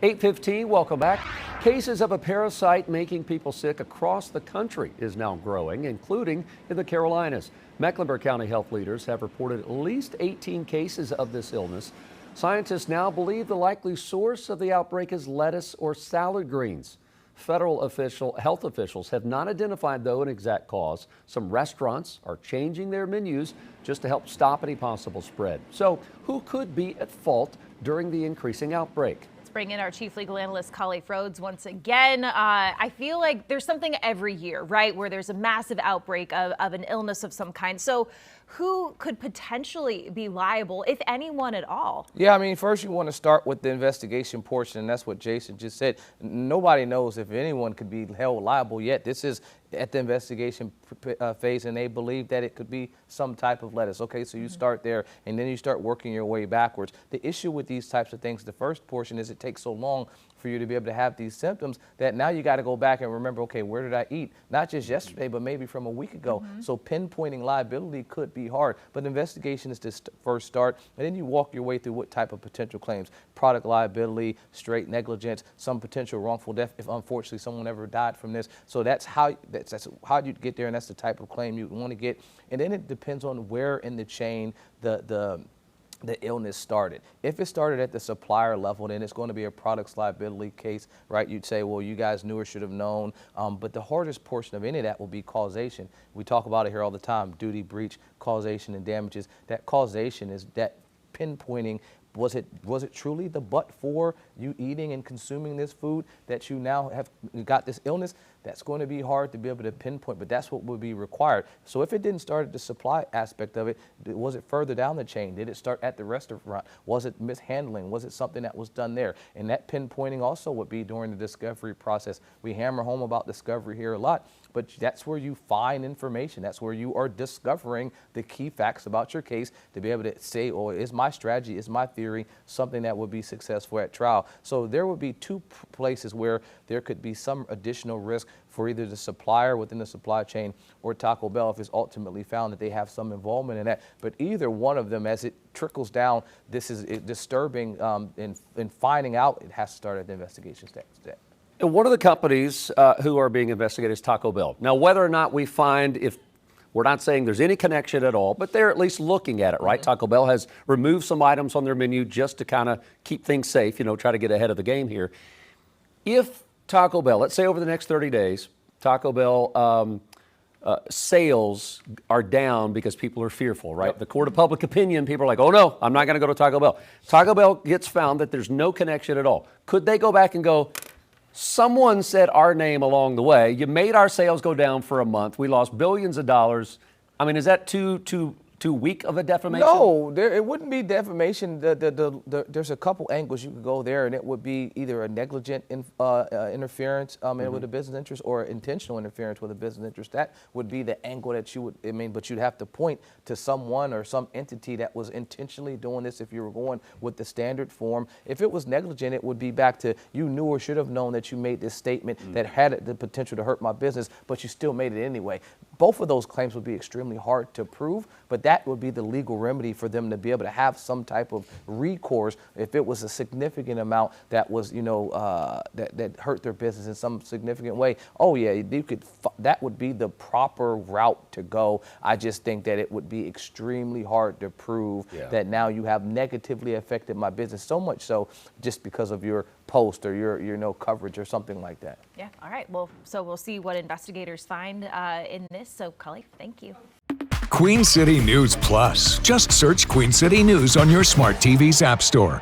8:15, welcome back. Cases of a parasite making people sick across the country is now growing, including in the Carolinas. Mecklenburg County health leaders have reported at least 18 cases of this illness. Scientists now believe the likely source of the outbreak is lettuce or salad greens. Federal health officials have not identified, though, an exact cause. Some restaurants are changing their menus just to help stop any possible spread. So who could be at fault during the increasing outbreak? Let's bring in our chief legal analyst, Collie Rhodes, once again. I feel like there's something every year, right, where there's a massive outbreak of an illness of some kind. So who could potentially be liable, if anyone at all? Yeah, I mean, first you want to start with the investigation portion, and that's what Jason just said. Nobody knows if anyone could be held liable yet. This is at the investigation phase, and they believe that it could be some type of lettuce. Okay, so you start there, and then you start working your way backwards. The issue with these types of things, the first portion is it takes so long for you to be able to have these symptoms that now you got to go back and remember, okay, where did I eat? Not just yesterday, but maybe from a week ago. So pinpointing liability could be hard, but investigation is the first start, and then you walk your way through what type of potential claims: product liability, straight negligence, some potential wrongful death if unfortunately someone ever died from this. So that's how you get there, and that's the type of claim you want to get. And then it depends on where in the chain the illness started. If it started at the supplier level, then it's going to be a products liability case, right? You'd say, well, you guys knew or should have known. But the hardest portion of any of that will be causation. We talk about it here all the time: duty, breach, causation, and damages. That causation is that pinpointing. Was it truly the but for you eating and consuming this food that you now have got this illness? That's going to be hard to be able to pinpoint, but that's what would be required. So if it didn't start at the supply aspect of it, was it further down the chain? Did it start at the restaurant? Was it mishandling? Was it something that was done there? And that pinpointing also would be during the discovery process. We hammer home about discovery here a lot, but that's where you find information. That's where you are discovering the key facts about your case to be able to say, oh, is my strategy, is my theory something that would be successful at trial? So there would be two places where there could be some additional risk for either the supplier within the supply chain or Taco Bell if it's ultimately found that they have some involvement in that. But either one of them, as it trickles down, this is disturbing in finding out. It has to start at the investigation stage. And one of the companies who are being investigated is Taco Bell. Now, whether or not we find, if we're not saying there's any connection at all, but they're at least looking at it, right? Taco Bell has removed some items on their menu just to kind of keep things safe, try to get ahead of the game here. If Taco Bell, let's say over the next 30 days, Taco Bell sales are down because people are fearful, right? Yep. The court of public opinion, people are like, oh no, I'm not going to go to Taco Bell. Taco Bell gets found that there's no connection at all. Could they go back and go, someone said our name along the way, you made our sales go down for a month, we lost billions of dollars? I mean, is that too weak of a defamation? No, it wouldn't be defamation. There's a couple angles you could go there, and it would be either a negligent interference with a business interest or intentional interference with a business interest. That would be the angle that you would, but you'd have to point to someone or some entity that was intentionally doing this if you were going with the standard form. If it was negligent, it would be back to you knew or should have known that you made this statement that had the potential to hurt my business, but you still made it anyway. Both of those claims would be extremely hard to prove, but that would be the legal remedy for them to be able to have some type of recourse if it was a significant amount that was, that hurt their business in some significant way. Oh yeah, you could. That would be the proper route to go. I just think that it would be extremely hard to prove that now you have negatively affected my business, so much so just because of your post or your coverage or something like that. Yeah. All right. Well, so we'll see what investigators find in this. So, Collie, thank you. Queen City News Plus. Just search Queen City News on your smart TV's app store.